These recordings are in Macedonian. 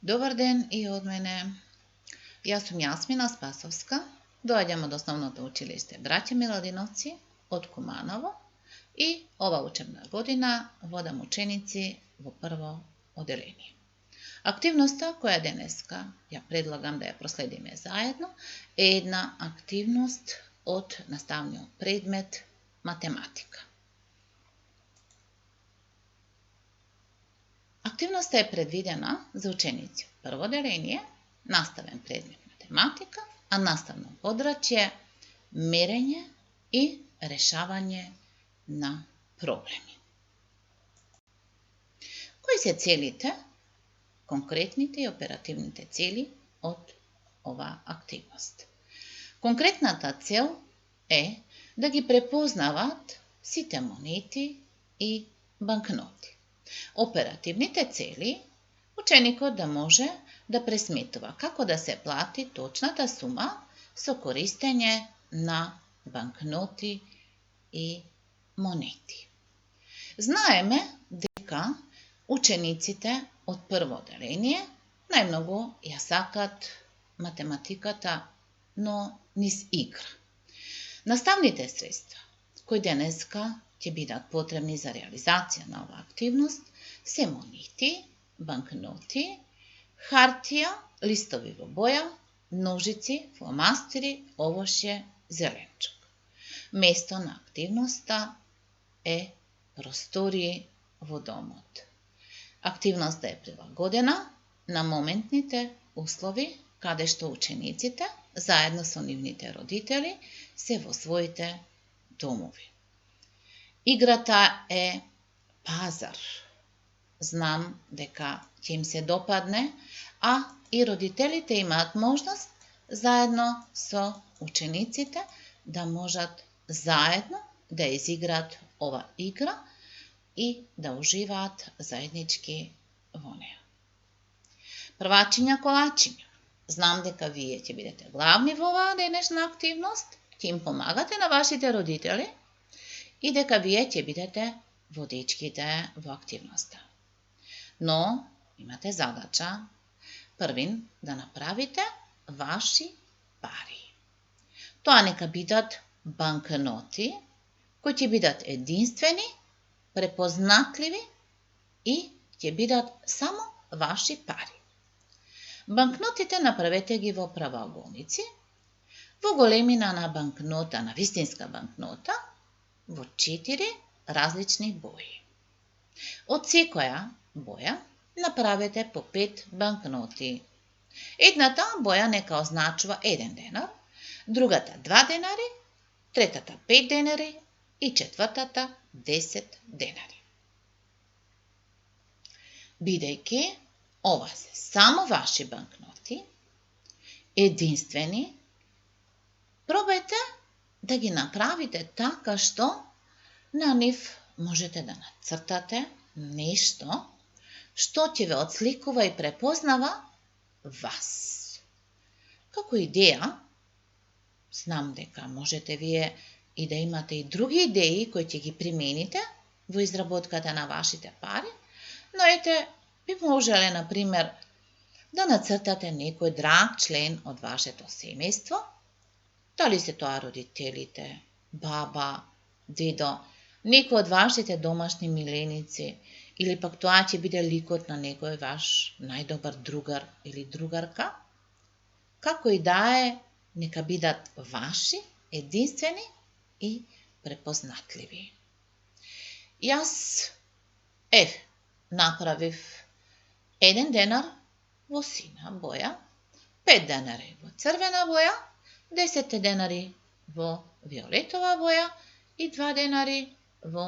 Добар ден и од мене. Јас сум Јасмина Спасовска. Доаѓам од Основното училиште Браќа Миладиновци од Куманово и ова учебна година водам ученици во прво оделение. Активноста која денеска ја предлагам да ја проследиме заедно е една активност од наставниот предмет математика. Активноста е предвидена за ученици од прво оделение, наставен предмет математика, а наставно подрачје мерење и решавање на проблеми. Кои се целите, конкретните и оперативните цели од оваа активност? Конкретната цел е да ги препознават сите монети и банкноти. Оперативните цели, ученикот да може да пресметува како да се плати точната сума со користење на банкноти и монети. Знаеме дека учениците од прво оделение најмногу ја сакат математиката, но низ игра. Наставните средства кои денеска ќе бидат потребни за реализација на оваа активност се монети, банкноти, хартија, листови во боја, ножици, фломастери, овошје, зеленчук. Место на активноста е простории во домот. Активноста е прилагодена на моментните услови каде што учениците, заедно со нивните родители, се во своите домови. Играта е пазар. Знам дека ќе им се допадне, а и родителите имаат можност заедно со учениците да можат заедно да изиграат ова игра и да уживаат заеднички во неа. Првачиња колачиња. Знам дека вие ќе бидете главни во оваа денешна активност, ќе им помагате на вашите родители и дека вие ќе бидете водичките во активноста. Но имате задача првин да направите ваши пари. Тоа нека бидат банкноти кои ќе бидат единствени, препознатливи и ќе бидат само ваши пари. Банкнотите направете ги во правоаголници, во големина на банкнота, на вистинска банкнота, во 4 различни бои. Од секоја боја направете по 5 банкноти. Едната боја нека означува 1 денар, другата 2 денари, третата 5 денари и четвртата 10 денари. Бидејќи ова се само ваши банкноти, единствени, пробајте да ги направите така што на нив можете да нацртате нешто што ќе ве отсликува и препознава вас. Како идеја, знам дека можете вие и да имате и други идеи кои ќе ги примените во изработката на вашите пари, но ете, би можеле, например, да нацртате некој драг член од вашето семејство, дали се тоа родителите, баба, дедо, некој од вашите домашни миленици, или пак тоа ќе биде ликот на некој ваш најдобар другар или другарка. Како и да е, нека бидат ваши, единствени и препознатливи. Јас, направив 1 денар во сина боја, 5 денари во црвена боја, 10 денари во виолетова боја и 2 денари во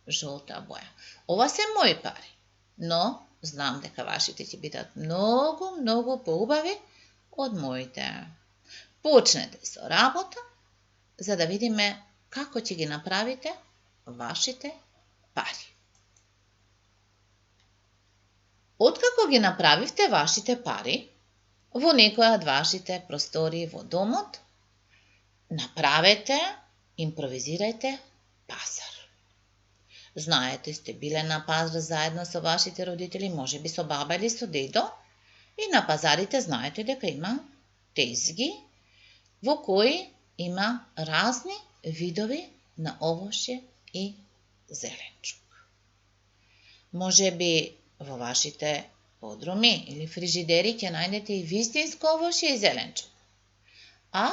жолта боја. Ова се мои пари, но знам дека вашите ќе бидат многу поубави од моите. Почнете со работа, за да видиме како ќе ги направите вашите пари. Откако ги направивте вашите пари во некоја од вашите простории во домот, направете, импровизирајте пазар. Знаете, сте биле на пазар заедно со вашите родители, можеби со баба или со дедо, И на пазарите знаете дека има тезги во кои има разни видови на овошје и зеленчук. Може би во вашите подруми или фрижидери ќе најдете и вистинско овошје и зеленчук. А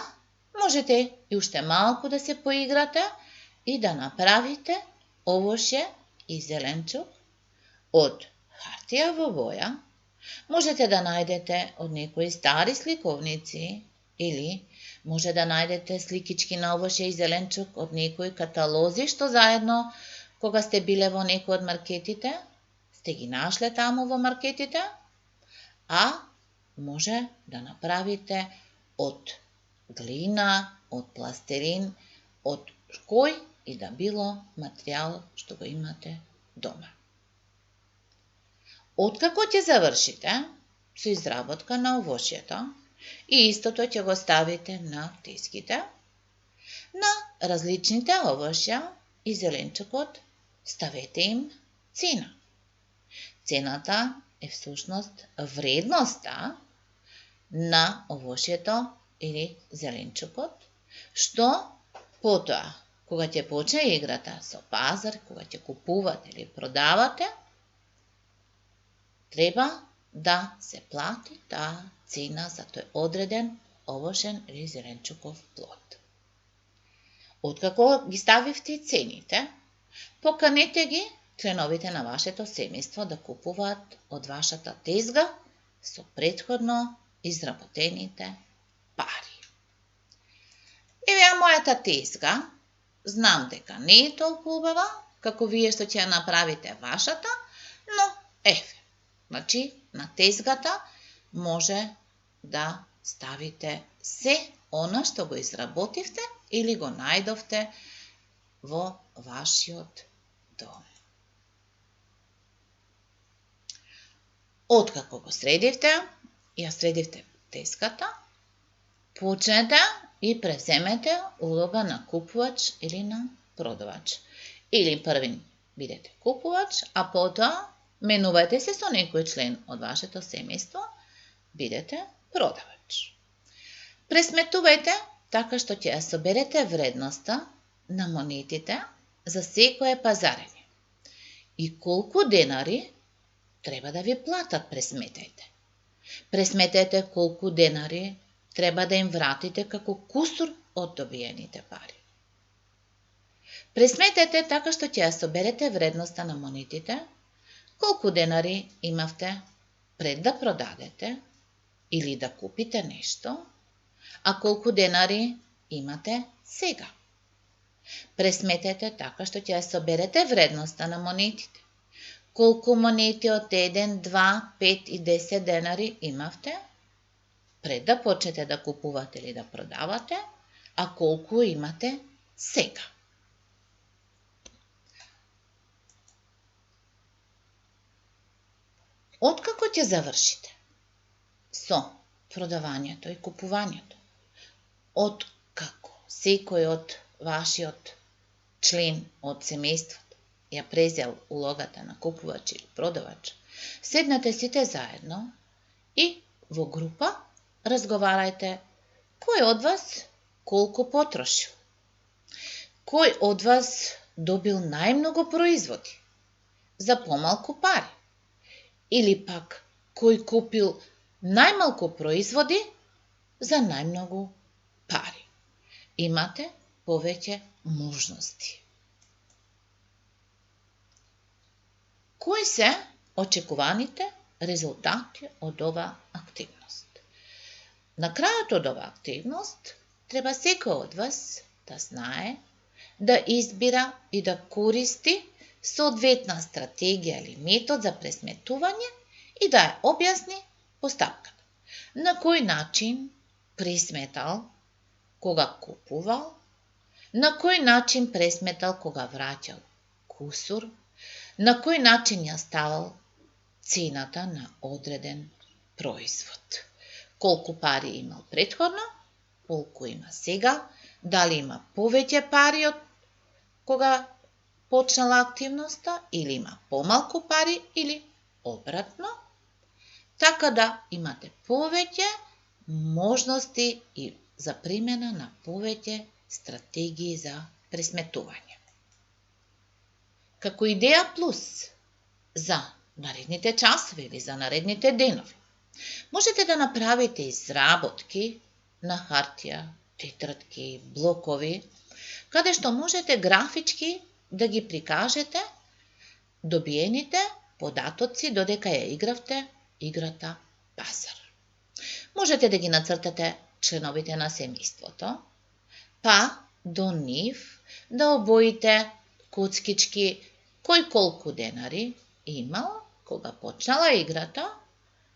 можете и уште малку да се поиграте и да направите овошје и зеленчук од хартија во боја. Можете да најдете од некои стари сликовници или може да најдете сликички на овошје и зеленчук од некои каталози што заедно кога сте биле во некој од маркетите, сте ги нашле таму во маркетите, а може да направите од глина, од пластелин, од кој и да било материјал што го имате дома. Откако ќе завршите со изработка на овошјето, и истото ќе го ставите на теските, на различните овошја и зеленчукот ставете им цена. Цената е всушност вредноста на овошјето или зеленчукот, што потоа, кога ќе почне играта со пазар, кога ќе купувате или продавате, треба да се плати таа цена за тој одреден овошен или зеленчуков плод. Откако ги ставивте цените, поканете ги членовите на вашето семејство да купуваат од вашата тезга со претходно изработените пари. Еве ја мојата тезга, знам дека не е толку убава, како вие што ќе ја направите вашата, но еве, значи на тезгата може да ставите се она што го изработивте или го најдовте во вашиот дом. Откако го средивте, ја средивте тезгата, почнете и превземете улога на купувач или на продавач. Или првин бидете купувач, а потоа менувајте се со некој член од вашето семејство, бидете продавач. Пресметувајте така што ќе ја соберете вредноста на монетите за секое пазарење. И колку денари треба да ви платат, пресметајте. Пресметајте колку денари треба да им вратите како кусур од добиените пари. Пресметајте така што ќе ја соберете вредноста на монетите, колку денари имавте пред да продадете или да купите нешто, а колку денари имате сега. Пресметете така што ќе ја соберете вредноста на монетите. Колку монети од 1, 2, 5 и 10 денари имавте пред да почнете да купувате или да продавате, а колку имате сега. Откако ќе завршите со продавањето и купувањето, откако секој од вашиот член од семејството ја презел улогата на купувач или продавач, седнете сите заедно и во група разговарајте кој од вас колку потрошил, кој од вас добил најмногу производи за помалку пари, или пак кој купил најмалку производи за најмногу пари. Имате повеќе можности. Кои се очекуваните резултати од оваа активност? На крајот од оваа активност треба секој од вас да знае, да избира и да користи соодветна стратегија или метод за пресметување и да ја објасни постапката. На кој начин пресметал кога купувал, на кој начин пресметал кога враќал кусур, на кој начин ја ставал цената на одреден производ. Колку пари имал претходно, колку има сега, дали има повеќе пари од кога почнала активноста или има помалку пари или обратно. така да имате повеќе можности и за примена на повеќе стратегии за пресметување. Како идеја плюс за наредните часови или за наредните денови, можете да направите изработки на хартија, тетрадки, блокови, каде што можете графички да ги прикажете добиените податоци додека ја игравте играта пазар. Можете да ги нацртате членовите на семејството, па до нив да обоите коцкички кој колку денари имал кога почнала играта,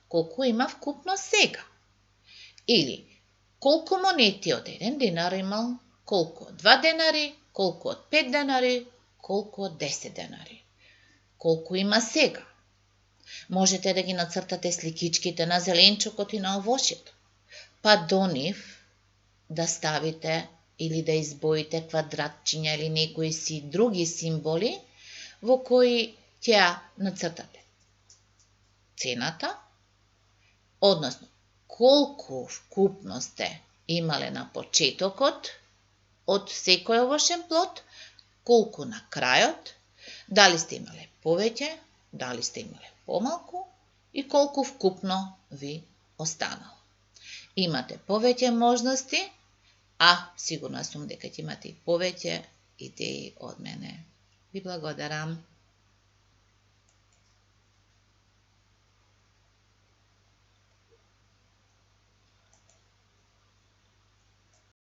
колку има вкупно сега. Или колку монети од 1 динар имал, колку од 2 денари, колку од 5 денари, колку од 10 денари. Колку има сега. Можете да ги нацртате сликичките на зеленчукот и на овошјето, па до нив да ставите или да избоите квадратчиња или некои си други символи во кои ќе нацртате цената, односно колку вкупно сте имале на почетокот од секој овошен плод, колку на крајот, дали сте имале повеќе, дали сте имале помалку и колку вкупно ви останало. Имате повеќе можности, а сигурна сум дека ќе имате и повеќе идеи од мене. Ви благодарам.